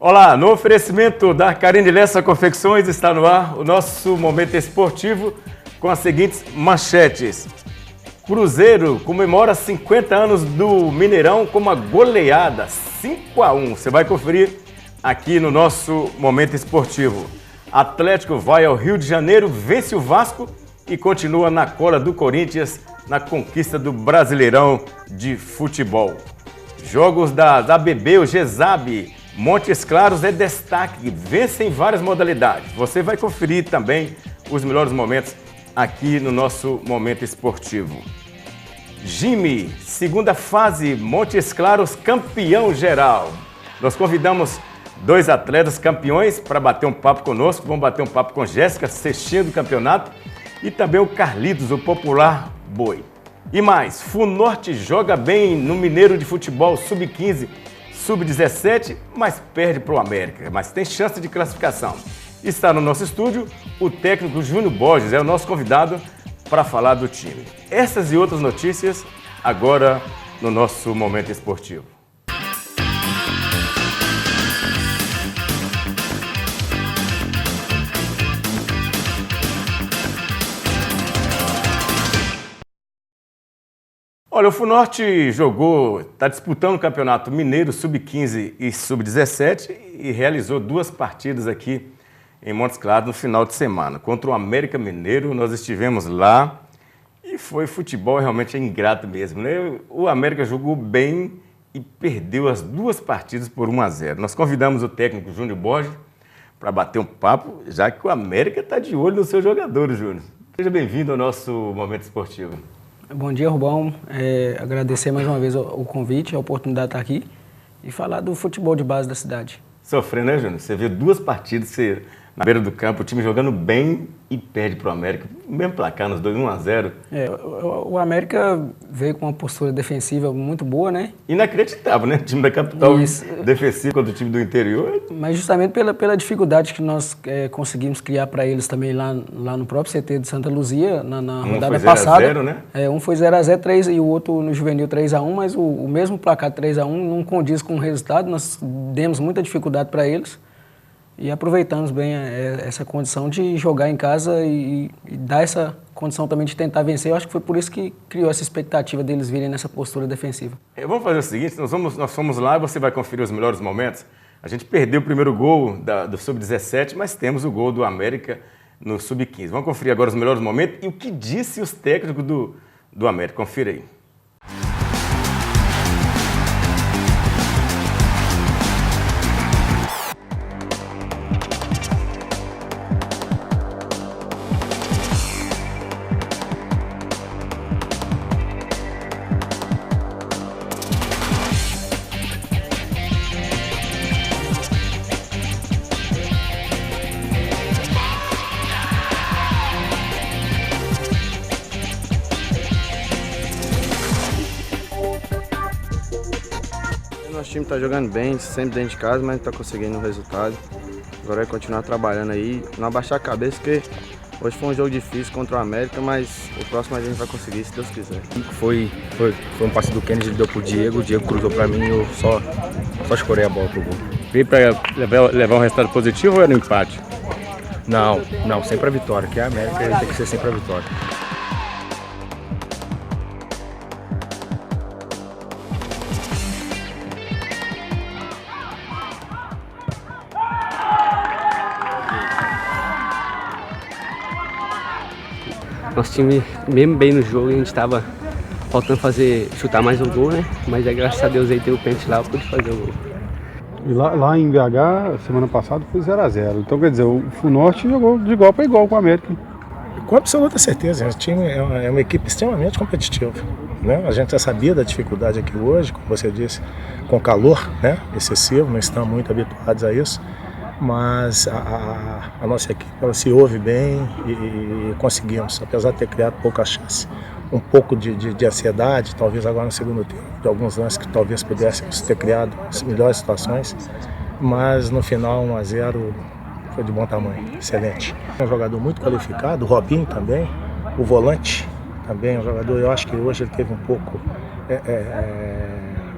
Olá, no oferecimento da Carine Lessa Confecções está no ar o nosso momento esportivo com as seguintes manchetes. Cruzeiro comemora 50 anos do Mineirão com uma goleada 5-1. Você vai conferir aqui no nosso momento esportivo. Atlético vai ao Rio de Janeiro, vence o Vasco e continua na cola do Corinthians na conquista do Brasileirão de Futebol. Jogos das ABB, o GESAB, Montes Claros é destaque, vence em várias modalidades. Você vai conferir também os melhores momentos aqui no nosso momento esportivo. Jimmy, segunda fase, Montes Claros campeão geral. Nós convidamos 2 atletas campeões para bater um papo conosco. Vamos bater um papo com Jéssica, cestinha do campeonato, e também o Carlitos, o popular Boi. E mais, Funorte joga bem no Mineiro de Futebol Sub-15, Sub-17, mas perde para o América, mas tem chance de classificação. Está no nosso estúdio o técnico Júnior Borges, é o nosso convidado para falar do time. Essas e outras notícias agora no nosso momento esportivo. Olha, o Funorte está disputando o Campeonato Mineiro Sub-15 e Sub-17 e realizou 2 partidas aqui em Montes Claros no final de semana. Contra o América Mineiro, nós estivemos lá e foi futebol realmente ingrato mesmo, né? O América jogou bem e perdeu as 2 partidas por 1-0. Nós convidamos o técnico Júnior Borges para bater um papo, já que o América está de olho nos seus jogadores, Júnior. Seja bem-vindo ao nosso momento esportivo. Bom dia, Rubão. Agradecer mais uma vez o convite, a oportunidade de estar aqui e falar do futebol de base da cidade. Sofrendo, né, Júnior? Você viu 2 partidas na beira do campo, o time jogando bem e perde para o América. O mesmo placar nos 2, 1-0. O América veio com uma postura defensiva muito boa, né? Inacreditável, né? O time da capital defensivo contra o time do interior. Mas justamente pela dificuldade que nós conseguimos criar para eles também lá no próprio CT de Santa Luzia, na rodada passada. 0-0, né? Um foi 0-0, 3 e o outro no Juvenil 3-1, mas o mesmo placar 3-1 não condiz com o resultado. Nós demos muita dificuldade para eles. E aproveitamos bem essa condição de jogar em casa e dar essa condição também de tentar vencer. Eu acho que foi por isso que criou essa expectativa deles virem nessa postura defensiva. Vamos fazer o seguinte, nós fomos lá e você vai conferir os melhores momentos. A gente perdeu o primeiro gol do Sub-17, mas temos o gol do América no Sub-15. Vamos conferir agora os melhores momentos e o que disse os técnicos do América. Confira aí. Nosso time está jogando bem, sempre dentro de casa, mas está conseguindo o resultado. Agora é continuar trabalhando aí, não abaixar a cabeça, porque hoje foi um jogo difícil contra o América, mas o próximo a gente vai conseguir, se Deus quiser. Foi um passe do Kennedy, ele deu pro Diego, o Diego cruzou para mim e eu só escorei a bola pro gol. Veio para levar um resultado positivo ou era um empate? Não, sempre a vitória, que a América tem que ser sempre a vitória. Nosso time, mesmo bem no jogo, a gente estava faltando chutar mais um gol, né? Mas graças a Deus aí tem o pênalti lá, eu pude fazer o gol. E lá em BH, semana passada, foi 0-0. Então, quer dizer, o Funorte jogou de igual para igual com o América. Com absoluta certeza, o time é uma equipe extremamente competitiva, né? A gente já sabia da dificuldade aqui hoje, como você disse, com calor, né, excessivo, não estamos muito habituados a isso. Mas a nossa equipe ela se ouve bem e conseguimos, apesar de ter criado pouca chance. Um pouco de ansiedade, talvez agora no segundo tempo, de alguns lances que talvez pudéssemos ter criado melhores situações, mas no final 1-0 foi de bom tamanho, excelente. É um jogador muito qualificado, o Robinho também, o volante também, um jogador, eu acho que hoje ele teve um pouco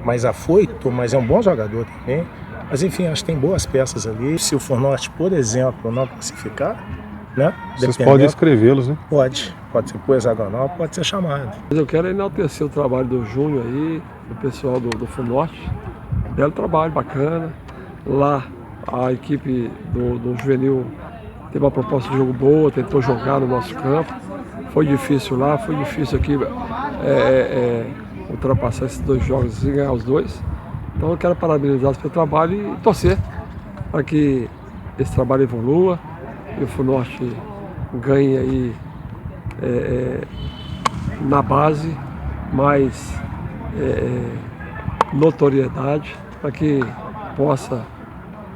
mais afoito, mas é um bom jogador também. Mas enfim, acho que tem boas peças ali. Se o Fornorte, por exemplo, não classificar, né? Vocês podem escrevê-los, né? Pode ser por hexagonal, pode ser chamado. Mas eu quero enaltecer o trabalho do Júnior aí, do pessoal do Fornorte. Belo trabalho, bacana. Lá a equipe do Juvenil teve uma proposta de jogo boa, tentou jogar no nosso campo. Foi difícil lá, foi difícil aqui ultrapassar esses 2 jogos e ganhar os 2. Então eu quero parabenizá-los pelo trabalho e torcer para que esse trabalho evolua e o Fornorte ganhe aí na base mais notoriedade para que possa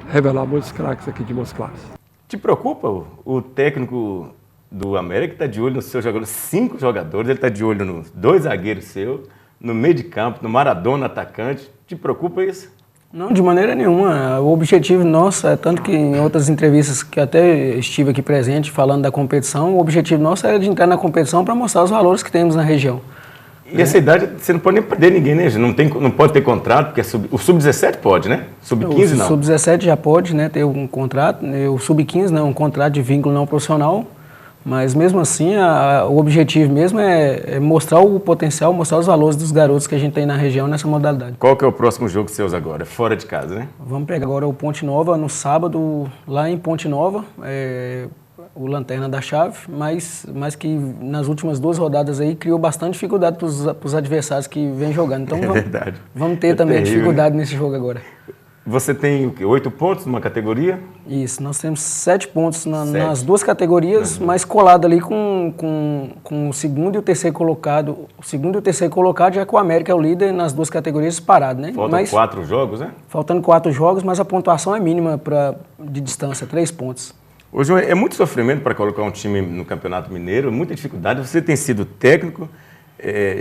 revelar muitos craques aqui de Montes Claros. Te preocupa o técnico do América está de olho nos seus jogadores, 5 jogadores, ele está de olho nos 2 zagueiros seus, no meio de campo, no Maradona atacante. Te preocupa isso? Não, de maneira nenhuma. O objetivo nosso é tanto que em outras entrevistas que até estive aqui presente falando da competição, o objetivo nosso era de entrar na competição para mostrar os valores que temos na região. E essa idade, você não pode nem perder ninguém, né? Não pode ter contrato, porque o Sub-17 pode, né? Sub-15 não. O Sub-17 já pode, né, ter um contrato, o Sub-15 não, um contrato de vínculo não profissional, mas mesmo assim o objetivo mesmo é mostrar o potencial, mostrar os valores dos garotos que a gente tem na região nessa modalidade. Qual que é o próximo jogo seus agora? Fora de casa, né? Vamos pegar agora o Ponte Nova no sábado, lá em Ponte Nova, o Lanterna da Chave, mas que nas últimas 2 rodadas aí criou bastante dificuldade para os adversários que vêm jogando. Então vamos ter também terrível, dificuldade, né? Nesse jogo agora. Você tem o quê? 8 pontos numa categoria? Isso, nós temos 7 pontos nas 2 categorias, mas colado ali com o segundo e o terceiro colocado. O segundo e o terceiro colocado, já que o América é o líder nas 2 categorias parado, né? Faltam 4 jogos, né? Faltando 4 jogos, mas a pontuação é mínima de distância, 3 pontos. Hoje é muito sofrimento para colocar um time no Campeonato Mineiro, muita dificuldade. Você tem sido técnico,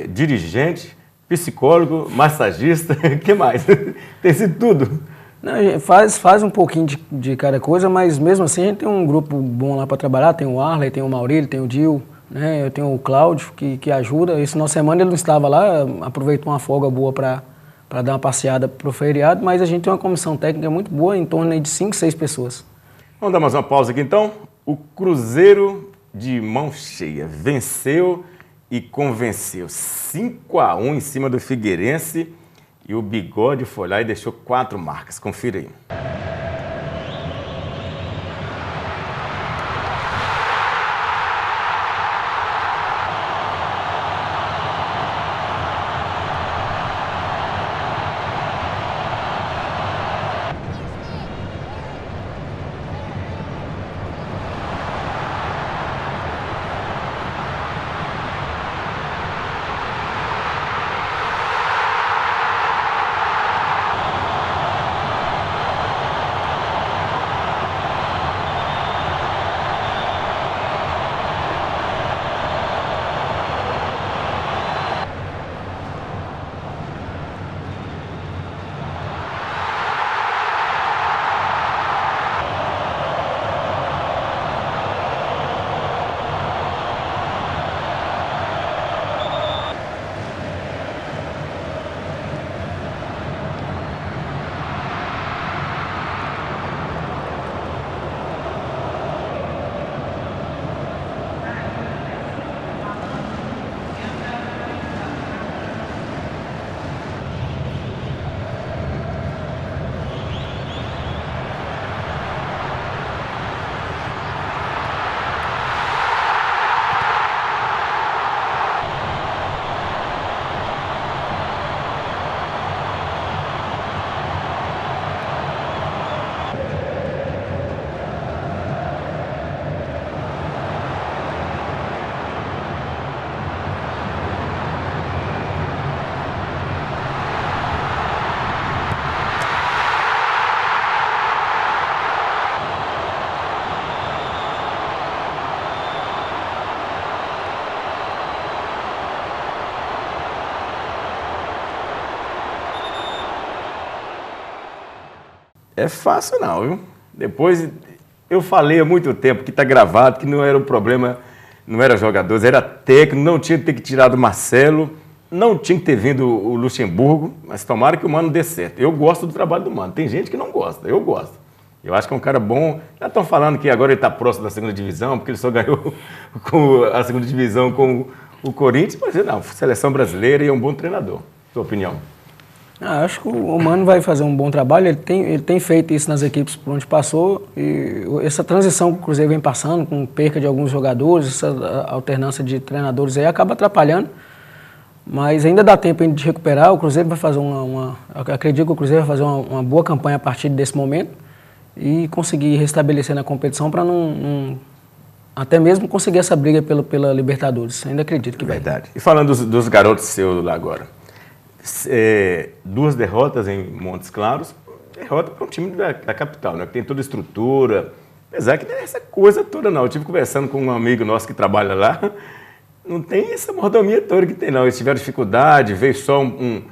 dirigente, psicólogo, massagista, o que mais? Tem sido tudo. Não, faz um pouquinho de cada coisa, mas mesmo assim a gente tem um grupo bom lá para trabalhar. Tem o Arley, tem o Maurílio, tem o Dil, né? Eu tenho o Cláudio que ajuda. Esse final de semana ele não estava lá, aproveitou uma folga boa para dar uma passeada para o feriado, mas a gente tem uma comissão técnica muito boa, em torno aí de 5, 6 pessoas. Vamos dar mais uma pausa aqui então. O Cruzeiro de mão cheia venceu e convenceu 5-1 em cima do Figueirense e o Bigode foi lá e deixou 4 marcas. Confira aí. É fácil não, viu? Depois, eu falei há muito tempo que está gravado, que não era o problema, não era jogadores, era técnico, não tinha que ter tirado o Marcelo, não tinha que ter vindo o Luxemburgo, mas tomara que o Mano dê certo. Eu gosto do trabalho do Mano. Tem gente que não gosta, eu gosto. Eu acho que é um cara bom. Já estão falando que agora ele está próximo da segunda divisão, porque ele só ganhou com a segunda divisão com o Corinthians. Mas não, seleção brasileira e é um bom treinador. Sua opinião? Acho que o Mano vai fazer um bom trabalho. Ele tem feito isso nas equipes por onde passou. E essa transição que o Cruzeiro vem passando, com perca de alguns jogadores, essa alternância de treinadores aí, acaba atrapalhando. Mas ainda dá tempo de recuperar. O Cruzeiro vai fazer acredito que o Cruzeiro vai fazer uma boa campanha a partir desse momento e conseguir restabelecer na competição para até mesmo conseguir essa briga pela Libertadores. Ainda acredito que vai. Verdade. E falando dos garotos seus lá agora, 2 derrotas em Montes Claros, derrota para um time da capital, né, que tem toda a estrutura, apesar que não é essa coisa toda não. Eu estive conversando com um amigo nosso que trabalha lá. Não tem essa mordomia toda que tem, não. Eles tiveram dificuldade, veio só um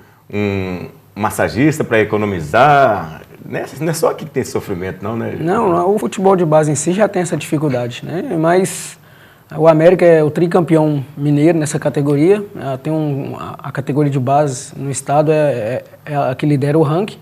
massagista para economizar. Não é só aqui que tem esse sofrimento, não, né? Não, o futebol de base em si já tem essa dificuldade, né? Mas o América é o tricampeão mineiro nessa categoria. Tem a categoria de base no estado é a que lidera o ranking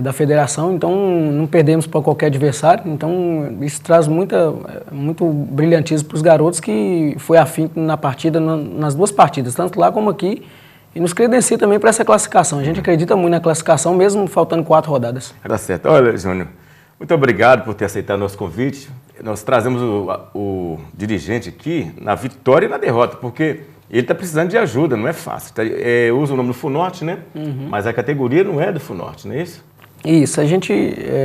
da federação, então não perdemos para qualquer adversário. Então isso traz muito brilhantismo para os garotos, que foi afim na partida, nas 2 partidas, tanto lá como aqui, e nos credencia também para essa classificação. A gente acredita muito na classificação, mesmo faltando 4 rodadas. Tá certo. Olha, Júnior, muito obrigado por ter aceitado nosso convite. Nós trazemos o dirigente aqui na vitória e na derrota, porque ele está precisando de ajuda, não é fácil. Usa o nome do Funorte, né? Mas a categoria não é do Funorte, não é isso? Isso,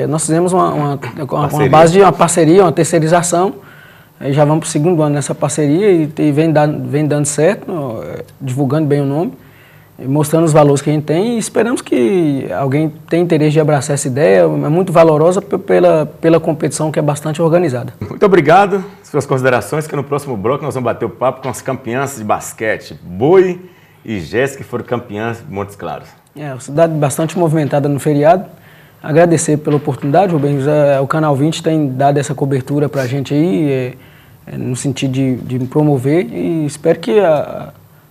nós fizemos uma base de uma parceria, uma terceirização. Já vamos para o 2º ano nessa parceria e vem dando certo, divulgando bem o nome, mostrando os valores que a gente tem, e esperamos que alguém tenha interesse de abraçar essa ideia. É muito valorosa pela competição, que é bastante organizada. Muito obrigado. Suas considerações, que no próximo bloco nós vamos bater o papo com as campeãs de basquete, Boi e Jéssica, que foram campeãs de Montes Claros. A cidade bastante movimentada no feriado. Agradecer pela oportunidade, Rubens. O Canal 20 tem dado essa cobertura para a gente aí, no sentido de promover, e espero que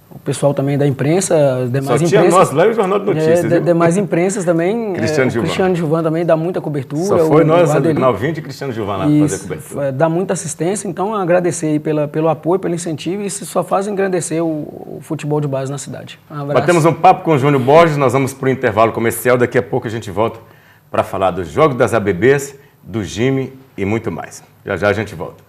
o pessoal também da imprensa, as demais imprensas... Só tinha nós lá e o Jornal de Notícias. Demais imprensas também, Cristiano Gilvan também dá muita cobertura. Só foi nós, o Canal 20 e Cristiano Gilvan lá fazer cobertura. Dá muita assistência, então agradecer aí pelo apoio, pelo incentivo, e isso só faz engrandecer o futebol de base na cidade. Um abraço. Batemos um papo com o Júnior Borges, nós vamos para o intervalo comercial, daqui a pouco a gente volta para falar dos jogos das ABBs, do Jimmy e muito mais. Já já a gente volta.